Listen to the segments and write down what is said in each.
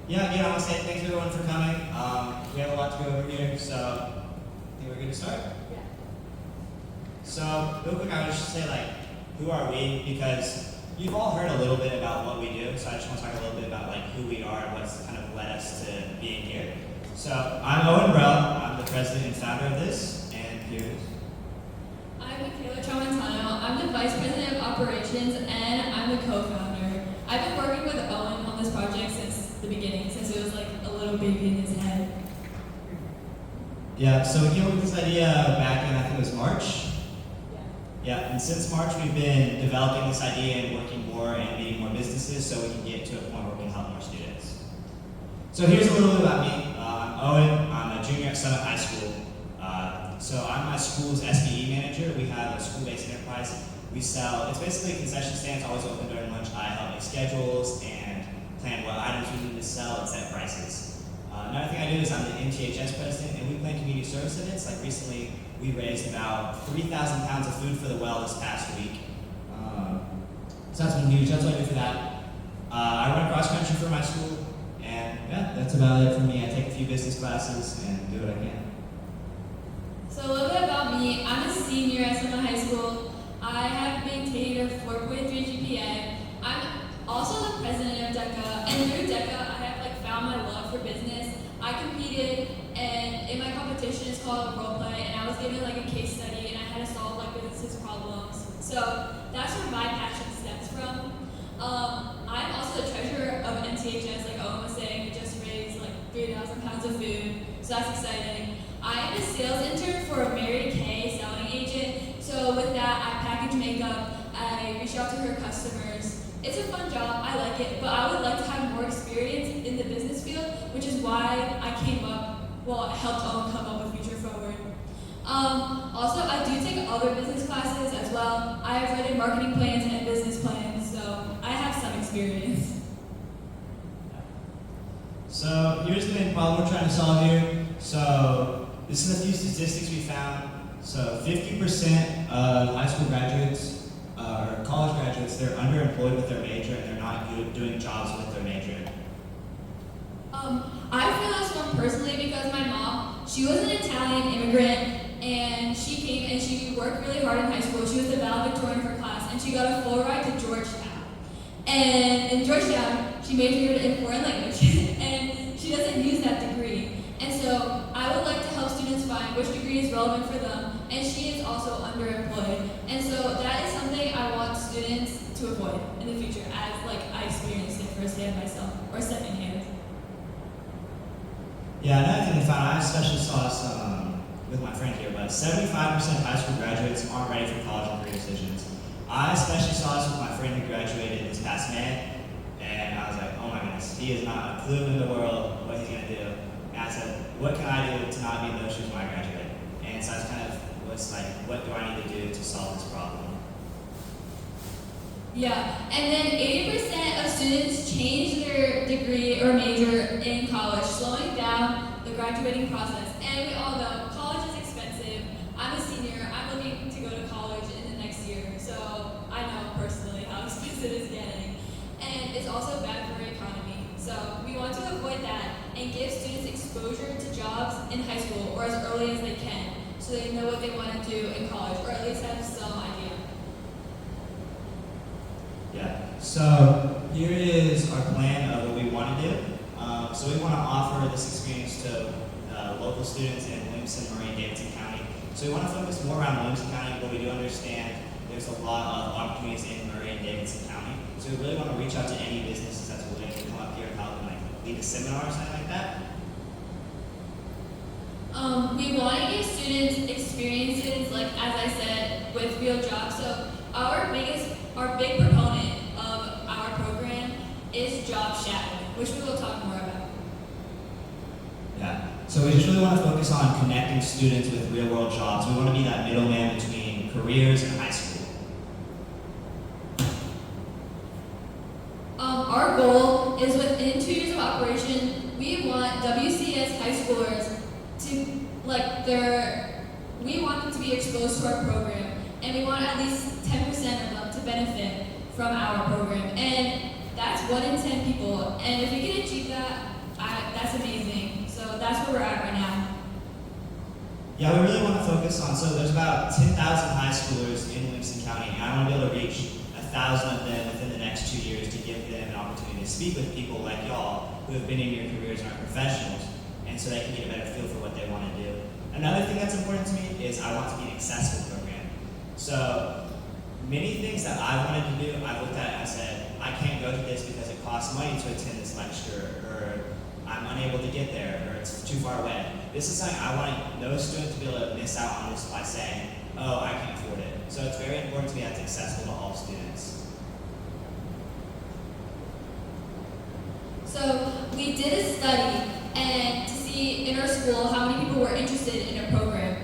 Yeah, again, I want to say thanks everyone for coming. We have a lot to go over here, so I think we're good to start. Yeah. So, real quick, I would just say, who are we? Because you've all heard a little bit about what we do, so I just want to talk a little bit about, who we are and what's kind of led us to being here. So, I'm Owen Brell. I'm the president and founder of this, and here's... I'm Michaela Tramontano. I'm the vice president of operations and I'm the co-founder. I've been working with Owen on this project since the beginning, since it was like a little baby in his head. Yeah, so we came up with this idea back in, I think it was March. Yeah, and since March we've been developing this idea and working more and meeting more businesses so we can get to a point where we can help more students. So here's a little bit about me. I'm Owen. I'm a junior at Summit High School. So I'm my school's SBE manager. We have a school-based enterprise. We sell, it's basically concession stands always open during lunch. I help make schedules and plan what items we need to sell and set prices. Another thing I do is I'm the MTHS president, and we plan community service events. Like recently, we raised about 3,000 pounds of food for the well this past week. So that's been huge. That's what I do for that. I run cross country for my school, and yeah, that's about it for me. I take a few business classes and do what I can. So a little bit about me. I'm a senior at Summit High School. I have maintained a 4.3 GPA. I'm also the president of DECA, and through DECA, I have found my love for business. I competed, and in my competition, it's called role play, and I was given a case study, and I had to solve business problems. So that's where my passion stems from. I'm also the treasurer of MTHS, like Owen was saying. We just raised 3,000 pounds of food, so that's exciting. I am a sales intern for Mary Kay selling agent. So with that, I package makeup, I reach out to her customers. It's a fun job, I like it, but I would like to have more experience in the business field, which is why I helped Owen come up with Future Forward. Also, I do take other business classes as well. I have written marketing plans and business plans, so I have some experience. So here's the main problem we're trying to solve here. So this is a few statistics we found. So 50% of high school graduates or college graduates, they're underemployed with their major and they're not doing jobs with their major. I feel this one personally because my mom, she was an Italian immigrant and she came and she worked really hard in high school. She was the valedictorian of her class and she got a full ride to Georgetown. And in Georgetown, she majored in foreign language and she doesn't use that degree. And so I would like to help students find which degree is relevant for them, and she is also underemployed. And so that is something I want students to avoid in the future as I experienced it firsthand myself or secondhand. Yeah, another thing we found, I especially saw this with my friend here, but 75% of high school graduates aren't ready for college and career decisions. I especially saw this with my friend who graduated this past May, and I was like, oh my goodness, he has not a clue in the world what he's going to do. And I said, what can I do to not be in those shoes when I graduate? And so I was what do I need to do to solve this problem? Yeah, and then 80% of students change their degree or major in college, slowing down the graduating process. And we all know college is expensive. I'm a senior. I'm looking to go to college in the next year, so I know personally how expensive it's getting. And it's also bad for our economy. So we want to avoid that and give students exposure to jobs in high school or as early as they can, so they know what they want to do in college, or at least have some idea. Yeah, so here is our plan of what we want to do. So we want to offer this experience to local students in Williamson, Murray, and Davidson County. So we want to focus more around Williamson County, but we do understand there's a lot of opportunities in Murray and Davidson County. So we really want to reach out to any businesses that's willing to come up here and help and lead a seminar or something like that. We want to give students experiences, as I said, with real jobs. So our big proponent of our program is job shadowing, which we will talk more about. Yeah. So we just really want to focus on connecting students with real-world jobs. We want to be that middleman between careers and high school. Our goal is within 2 years of operation, we want WCS high schoolers to we want them to be exposed to our program, and we want at least 10% of them to benefit from our program. And that's 1 in 10 people. And if we can achieve that, that's amazing. So that's where we're at right now. Yeah, we really want to focus on, so there's about 10,000 high schoolers in Livingston County, and I want to be able to reach 1,000 of them within the next 2 years to give them an opportunity to speak with people like y'all who have been in your careers and are professionals, and so they can get a better feel for what they want to do. Another thing that's important to me is I want to be an accessible program. So many things that I wanted to do, I looked at and I said, I can't go to this because it costs money to attend this lecture, or I'm unable to get there, or it's too far away. This is something I want no student to be able to miss out on this by saying, oh, I can't afford it. So it's very important to me that it's accessible to all students. So we did a study and to see in our school how many people were interested in a program.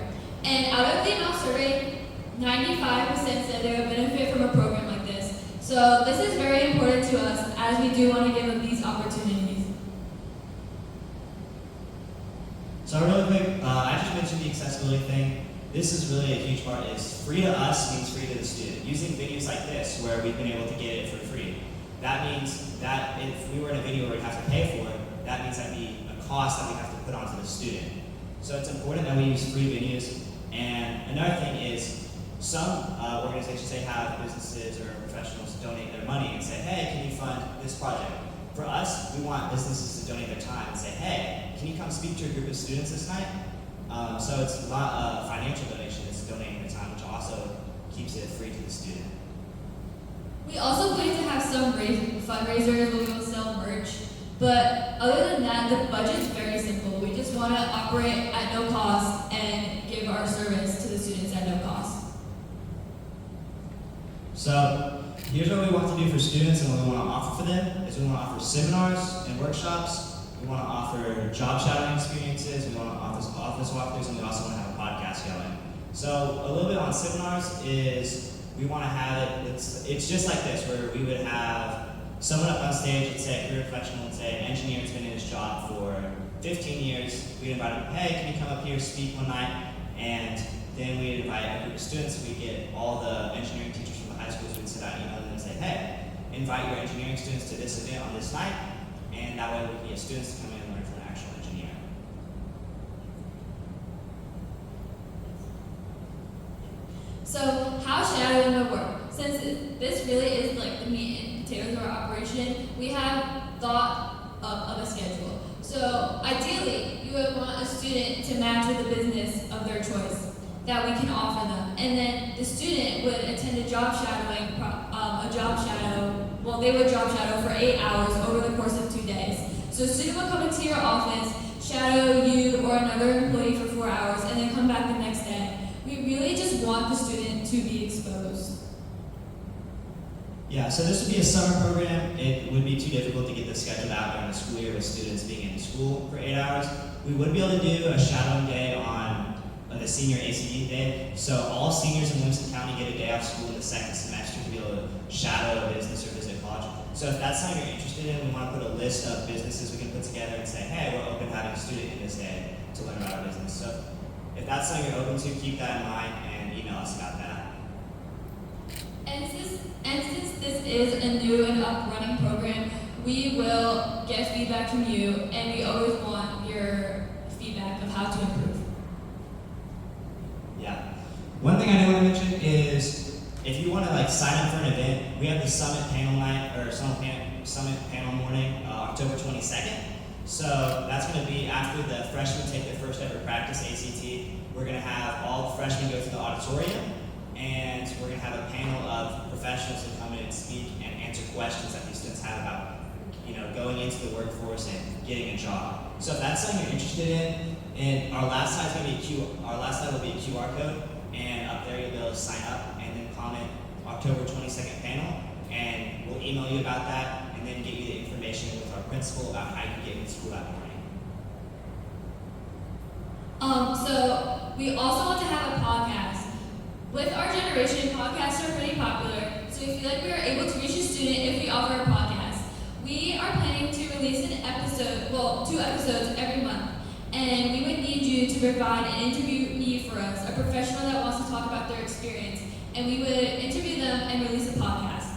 And out of the amount surveyed, 95% said they would benefit from a program like this. So this is very important to us as we do want to give them these opportunities. So really quick, I just mentioned the accessibility thing. This is really a huge part, is free to us means free to the student. Using videos like this, where we've been able to get it for free, that means that if we were in a video where we have to pay for it, that means that'd be a cost that we have to put onto the student. So it's important that we use free videos. And another thing is, some organizations, they have businesses or professionals donate their money and say, hey, can you fund this project? For us, we want businesses to donate their time and say, hey, can you come speak to a group of students this night? So it's not a financial donation, it's donating their time, which also keeps it free to the student. We also plan to have some fundraisers where we will sell merch. But other than that, the budget's very simple. We just want to operate at no cost and give our service to the students at no cost. So here's what we want to do for students and what we want to offer for them is we want to offer seminars and workshops. We want to offer job shadowing experiences. We want to offer office walkthroughs, and we also want to have a podcast going. So a little bit on seminars is we want to have it. It's just like this, where we would have someone up on stage and say a career professional and say an engineer has been in his job for 15 years. We'd invite him, hey, can you come up here speak one night? And then we'd invite a group of students. We'd get all the engineering teachers from the high schools. We'd sit down and email them and say, hey, invite your engineering students to this event on this night. And that way we can get students to come in and learn from an actual engineer. So how shadowing would work? Since this really is like the meat and potatoes of our operation, we have thought of a schedule. So ideally, you would want a student to match with the business of their choice that we can offer them. And then the student would attend a job shadowing, they would job shadow for 8 hours over the course of 2 days. So a student would come into your office, shadow you or another employee for 4 hours, and then come back the next day. We really just want the student to be exposed. Yeah, so this would be a summer program. It would be too difficult to get this scheduled out during the school year with students being in school for 8 hours. We would be able to do a shadowing day on the senior ACD day. So all seniors in Livingston County get a day off school in the second semester to be able to shadow a business or visit college. So if that's something you're interested in, we want to put a list of businesses we can put together and say, hey, we're open to having a student in this day to learn about our business. So if that's something you're open to, keep that in mind and email us about that. And since this is a new and up-running program, we will get feedback from you, and we always want your feedback of how to improve. Yeah. One thing I do want to mention is if you want to sign up for an event, we have the summit panel night or summit panel morning, October 22nd. So that's going to be after the freshmen take their first ever practice ACT. We're going to have all the freshmen go to the auditorium, and we're going to have a panel of professionals who come in and speak and answer questions that these students have about, going into the workforce and getting a job. So if that's something you're interested in, and our last slide will be a QR code, and up there you'll be able to sign up and then comment October 22nd panel, and we'll email you about that and then get you the information with our principal about how you can get into school that morning. So we also want to have a podcast. With our generation, podcasts are pretty popular, so we feel like we are able to reach a student if we offer a podcast. We are planning to release 2 episodes every month, and we would need you to provide an interviewee for us, a professional that wants to talk about their experience, and we would interview them and release a podcast.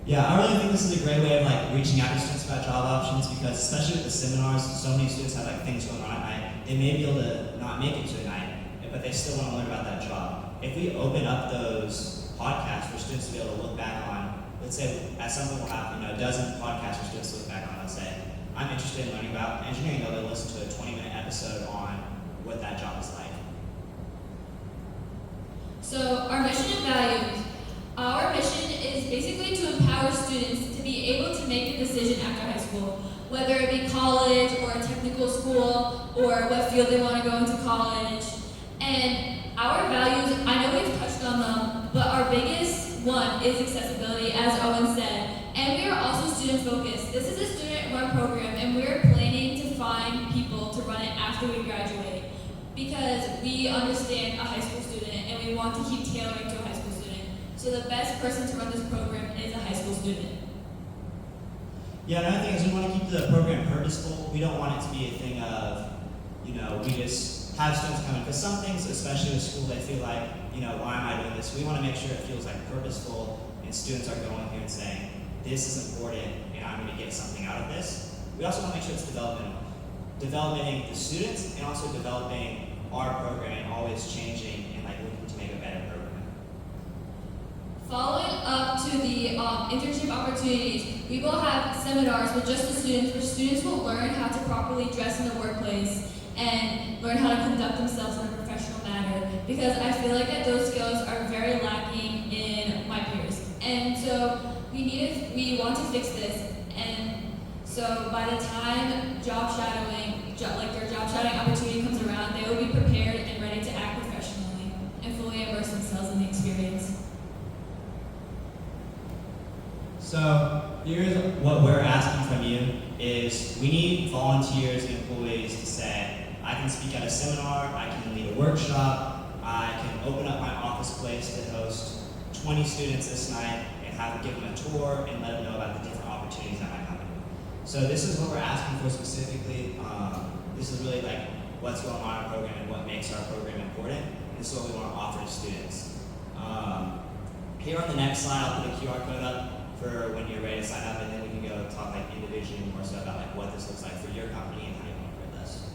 Yeah, I really think this is a great way of like reaching out to students about job options because especially with the seminars, so many students have like things going on at night. They may be able to not make it to a night, but they still want to learn about that job. If we open up those podcasts for students to be able to look back on, let's say at some point we'll have a dozen podcasts for students to look back on. Let's say I'm interested in learning about engineering. They'll listen to a 20-minute episode on what that job is like. So our mission and values. Our mission is basically to empower students to be able to make a decision after high school, whether it be college or a technical school or what field they want to go into college. And our values, I know we've touched on them, but our biggest one is accessibility, as Owen said. And we are also student focused. This is a student run program and we're planning to find people to run it after we graduate because we understand a high school student and we want to keep tailoring to a high school student. So the best person to run this program is a high school student. Yeah, another thing is we want to keep the program purposeful. We don't want it to be a thing of, we just have students come in. Because some things, especially with school, they feel like, why am I doing this? We want to make sure it feels like purposeful and students are going here and saying, this is important and I'm going to get something out of this. We also want to make sure it's developing the students and also developing our program and always changing and like looking to make a better program. Following up to the internship opportunities, we will have seminars with just the students where students will learn how to properly dress in the workplace and learn how to conduct themselves in a professional manner because I feel like that those skills are very lacking in my peers. And so we want to fix this. And so by the time their job shadowing opportunity comes around, they will be prepared and ready to act professionally and fully immerse themselves in the experience. So here's what we're asking from you is we need volunteers and employees to say, I can speak at a seminar, I can lead a workshop, I can open up my office place to host 20 students this night and give them a tour and let them know about the different opportunities that might happen. So this is what we're asking for specifically. This is really like what's going on in our program and what makes our program important. And this is what we want to offer to students. Here on the next slide, I'll put a QR code up for when you're ready to sign up, and then we can go talk like individually more so about like what this looks like for your company and how you want to work this.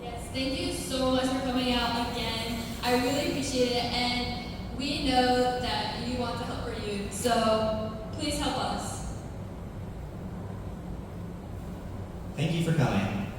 Yes, thank you so much for coming out again. I really appreciate it, and we know that you want to help our youth, so please help us. Thank you for coming.